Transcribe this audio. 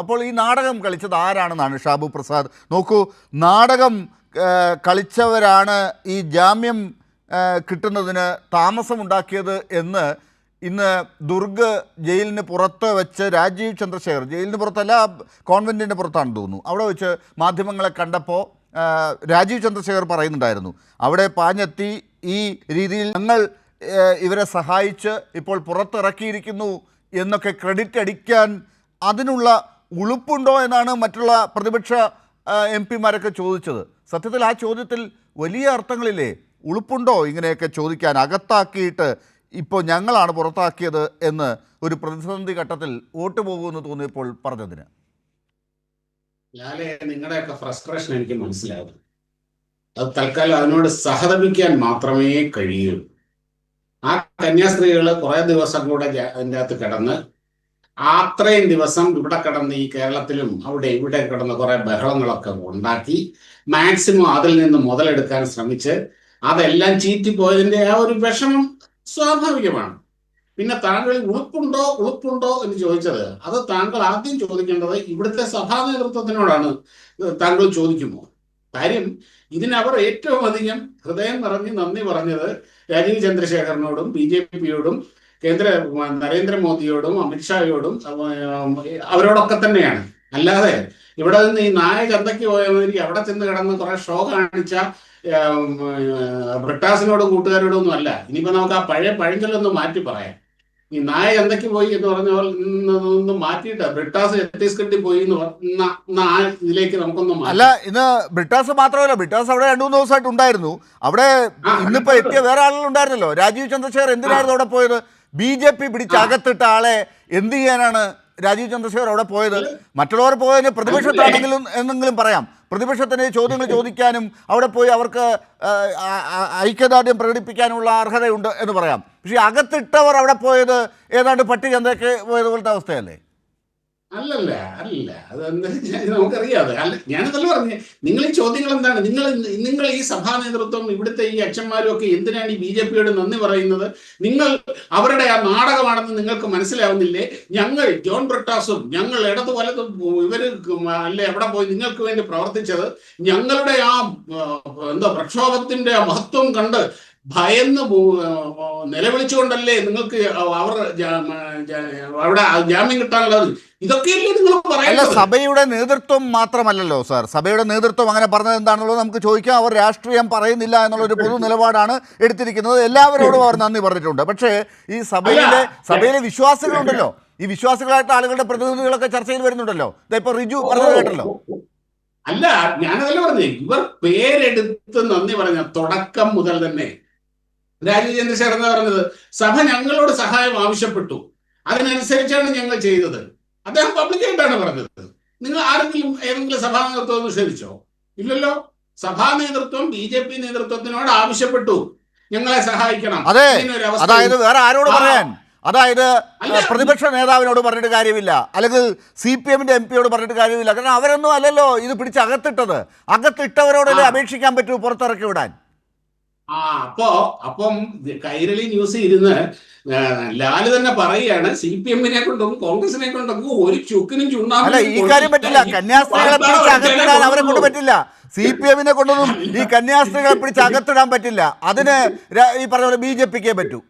അപ്പോൾ ഈ നാടകം കളിച്ചത് ആരാണെന്നാണ് ഷാബു പ്രസാദ്? നോക്കൂ, നാടകം കളിച്ചവരാണ് ഈ ജാമ്യം കിട്ടുന്നതിന് താമസമുണ്ടാക്കിയത് എന്ന് ഇന്ന് ദുർഗ് ജയിലിന് പുറത്ത് വെച്ച് രാജീവ് ചന്ദ്രശേഖർ, ജയിലിന് പുറത്തല്ല കോൺവെൻറ്റിൻ്റെ പുറത്താണെന്ന് തോന്നുന്നു, അവിടെ വെച്ച് മാധ്യമങ്ങളെ കണ്ടപ്പോൾ രാജീവ് ചന്ദ്രശേഖർ പറയുന്നുണ്ടായിരുന്നു, അവിടെ പാഞ്ഞെത്തി ഈ രീതിയിൽ ഞങ്ങൾ ഇവരെ സഹായിച്ച് ഇപ്പോൾ പുറത്തിറക്കിയിരിക്കുന്നു എന്നൊക്കെ ക്രെഡിറ്റ് അടിക്കാൻ അതിനുള്ള ഉളുപ്പുണ്ടോ എന്നാണ് മറ്റുള്ള പ്രതിപക്ഷ എം പിമാരൊക്കെ ചോദിച്ചത്. സത്യത്തിൽ ആ ചോദ്യത്തിൽ വലിയ അർത്ഥങ്ങളില്ലേ? ഉളുപ്പുണ്ടോ ഇങ്ങനെയൊക്കെ ചോദിക്കാൻ? അകത്താക്കിയിട്ട് ഇപ്പോൾ ഞങ്ങളാണ് പുറത്താക്കിയത് എന്ന് ഒരു പ്രതിസന്ധി ഘട്ടത്തിൽ വോട്ട് പോകുമെന്ന് തോന്നിയപ്പോൾ പറഞ്ഞതിന്. നിങ്ങളുടെയൊക്കെ ഫ്രസ്ട്രേഷൻ എനിക്ക് മനസ്സിലാകും. അത് തൽക്കാലം അതിനോട് സഹതപിക്കാൻ മാത്രമേ കഴിയൂ. ആ കന്യാസ്ത്രീകൾ കുറെ ദിവസം കൂടെ അതിൻ്റെ അകത്ത് കിടന്ന് അത്രയും ദിവസം ഇവിടെ കിടന്ന് ഈ കേരളത്തിലും അവിടെ ഇവിടെ കിടന്ന് കുറെ ബഹളങ്ങളൊക്കെ ഉണ്ടാക്കി മാക്സിമം അതിൽ നിന്ന് മുതലെടുക്കാൻ ശ്രമിച്ച് അതെല്ലാം ചീറ്റിപ്പോയതിൻ്റെ ആ ഒരു വിഷമം സ്വാഭാവികമാണ്. പിന്നെ താങ്കൾ ഉളുപ്പുണ്ടോ എന്ന് ചോദിച്ചത്, അത് താങ്കൾ ആദ്യം ചോദിക്കേണ്ടത് ഇവിടുത്തെ സഭാ നേതൃത്വത്തിനോടാണ്. താങ്കൾ ചോദിക്കുമോ? കാര്യം ഇതിനവർ ഏറ്റവും അധികം ഹൃദയം നിറഞ്ഞ് നന്ദി പറഞ്ഞത് രാജീവ് ചന്ദ്രശേഖരനോടും BJP-യോടും നരേന്ദ്രമോദിയോടും അമിത്ഷായോടും അവരോടൊക്കെ തന്നെയാണ്. അല്ലാതെ ഇവിടെ നിന്ന് ഈ നായ ചന്തയ്ക്ക് പോയ മാതിരി അവിടെ ചെന്ന് കിടന്ന് കുറെ ഷോ കാണിച്ച ബ്രിട്ടാസിനോടും കൂട്ടുകാരോടും ഒന്നും അല്ല. ഇനിയിപ്പോ നമുക്ക് ആ പഴയ പഴഞ്ചൊല്ലൊന്ന് മാറ്റി പറയാം. ഈ നായ ചന്തയ്ക്ക് പോയി എന്ന് പറഞ്ഞ പോലെ നിന്ന് മാറ്റിയിട്ട് ബ്രിട്ടാസ് ഛത്തീസ്ഗഡിൽ പോയി ഇതിലേക്ക് നമുക്കൊന്നും അല്ല. ഇന്ന് ബ്രിട്ടാസ് മാത്രമല്ല, ബ്രിട്ടാസ് അവിടെ 2-3 ദിവസമായിട്ട് ഉണ്ടായിരുന്നു. അവിടെ ഇന്നിപ്പോ എത്തിയ വേറെ ആളുകളുണ്ടായിരുന്നല്ലോ. രാജീവ് ചന്ദ്രശേഖർ എന്തിനായിരുന്നു അവിടെ പോയത്? BJP പിടിച്ചകത്തിട്ട ആളെ എന്ത് ചെയ്യാനാണ് രാജീവ് ചന്ദ്രശേഖർ അവിടെ പോയത്? മറ്റുള്ളവർ പോയതിന് പ്രതിപക്ഷത്താണെങ്കിലും എന്നെങ്കിലും പറയാം. പ്രതിപക്ഷത്തിന് ചോദ്യങ്ങൾ ചോദിക്കാനും അവിടെ പോയി അവർക്ക് ഐക്യദാർഢ്യം പ്രകടിപ്പിക്കാനുള്ള അർഹതയുണ്ട് എന്ന് പറയാം. പക്ഷേ അകത്തിട്ടവർ അവിടെ പോയത് ഏതാണ്ട് പട്ടി ചന്തയ്ക്ക് പോയതുപോലത്തെ അവസ്ഥയല്ലേ? അല്ല അതെന്താ നമുക്കറിയാതെ. അല്ല, ഞാനതല്ല പറഞ്ഞേ. നിങ്ങൾ ഈ ചോദ്യങ്ങൾ എന്താണ്? നിങ്ങൾ ഈ സഭാ നേതൃത്വം ഇവിടുത്തെ ഈ അച്ഛന്മാരും ഒക്കെ എന്തിനാണ് ഈ BJP-യോട് നന്ദി പറയുന്നത്? നിങ്ങൾ അവരുടെ ആ നാടകമാണെന്ന് നിങ്ങൾക്ക് മനസ്സിലാവുന്നില്ലേ? ഞങ്ങൾ ജോൺ ബ്രിട്ടാസും ഞങ്ങൾ ഇടതു വലതും ഇവര് അല്ലെ എവിടെ പോയി നിങ്ങൾക്ക് വേണ്ടി പ്രവർത്തിച്ചത്? ഞങ്ങളുടെ ആ പ്രക്ഷോഭത്തിന്റെ ആ മഹത്വം കണ്ട് ഭയന്ന് നിലവിളിച്ചുകൊണ്ടല്ലേ നിങ്ങൾക്ക് അവിടെ ജാമ്യം കിട്ടാനുള്ളത്? ഇതൊക്കെയല്ലേ നിങ്ങൾ പറയുന്നത്? സഭയുടെ നേതൃത്വം മാത്രമല്ലല്ലോ സാർ. സഭയുടെ നേതൃത്വം അങ്ങനെ പറഞ്ഞത് എന്താണെന്നുള്ളത് നമുക്ക് ചോദിക്കാം. അവർ രാഷ്ട്രീയം പറയുന്നില്ല എന്നുള്ളൊരു പൊതു നിലപാടാണ് എടുത്തിരിക്കുന്നത്. എല്ലാവരോടും അവർ നന്ദി പറഞ്ഞിട്ടുണ്ട്. പക്ഷേ ഈ സഭയിലെ വിശ്വാസികളുണ്ടല്ലോ, ഈ വിശ്വാസികളായിട്ട് ആളുകളുടെ പ്രതിനിധികളൊക്കെ ചർച്ചയിൽ വരുന്നുണ്ടല്ലോ. ഇപ്പൊ റിജു പറഞ്ഞത് കേട്ടല്ലോ. അല്ല, ഞാനതല്ല പറഞ്ഞേ. ഇവർ പേരെടുത്ത് നന്ദി പറഞ്ഞ തുടക്കം മുതൽ തന്നെ രാജീവ് ചന്ദ്രശേഖർ എന്ന് പറഞ്ഞത് സഭ ഞങ്ങളോട് സഹായം ആവശ്യപ്പെട്ടു, അതിനനുസരിച്ചാണ് ഞങ്ങൾ ചെയ്തത്. അദ്ദേഹം പബ്ലിക്കായിട്ടാണ് പറഞ്ഞത്. നിങ്ങൾ ആരെങ്കിലും ഏതെങ്കിലും സഭാ നേതൃത്വം നിഷേധിച്ചോ? ഇല്ലല്ലോ. സഭാ നേതൃത്വം BJP നേതൃത്വത്തിനോട് ആവശ്യപ്പെട്ടു ഞങ്ങളെ സഹായിക്കണം. അതായത് വേറെ ആരോട് പറയാൻ? അതായത് പ്രതിപക്ഷ നേതാവിനോട് പറഞ്ഞിട്ട് കാര്യമില്ല, അല്ലെങ്കിൽ CPM-ന്റെ MP-യോട് പറഞ്ഞിട്ട് കാര്യമില്ല. കാരണം അവരൊന്നും അല്ലല്ലോ ഇത് പിടിച്ച് അകത്തിട്ടത്. അകത്തിട്ടവരോടല്ലേ അപേക്ഷിക്കാൻ പറ്റൂ പുറത്തിറക്കി വിടാൻ. അപ്പം കൈരളി ന്യൂസ് ഇരുന്ന് ലാല് തന്നെ പറയുകയാണ് CPM-നെ കൊണ്ടും കോൺഗ്രസിനെ കൊണ്ടും ഒരു ചുക്കിനും അല്ല, ഈ കാര്യം പറ്റില്ല. കന്യാസ്ത്രീകളെ പിടിച്ച് അകത്തിടാൻ അവരെ കൊണ്ട് പറ്റില്ല. CPM-നെ കൊണ്ടൊന്നും ഈ കന്യാസ്ത്രീകളെ പിടിച്ച് അകത്തിടാൻ പറ്റില്ല. അതിന് ഈ പറഞ്ഞ പോലെ BJP-ക്കേ പറ്റൂ.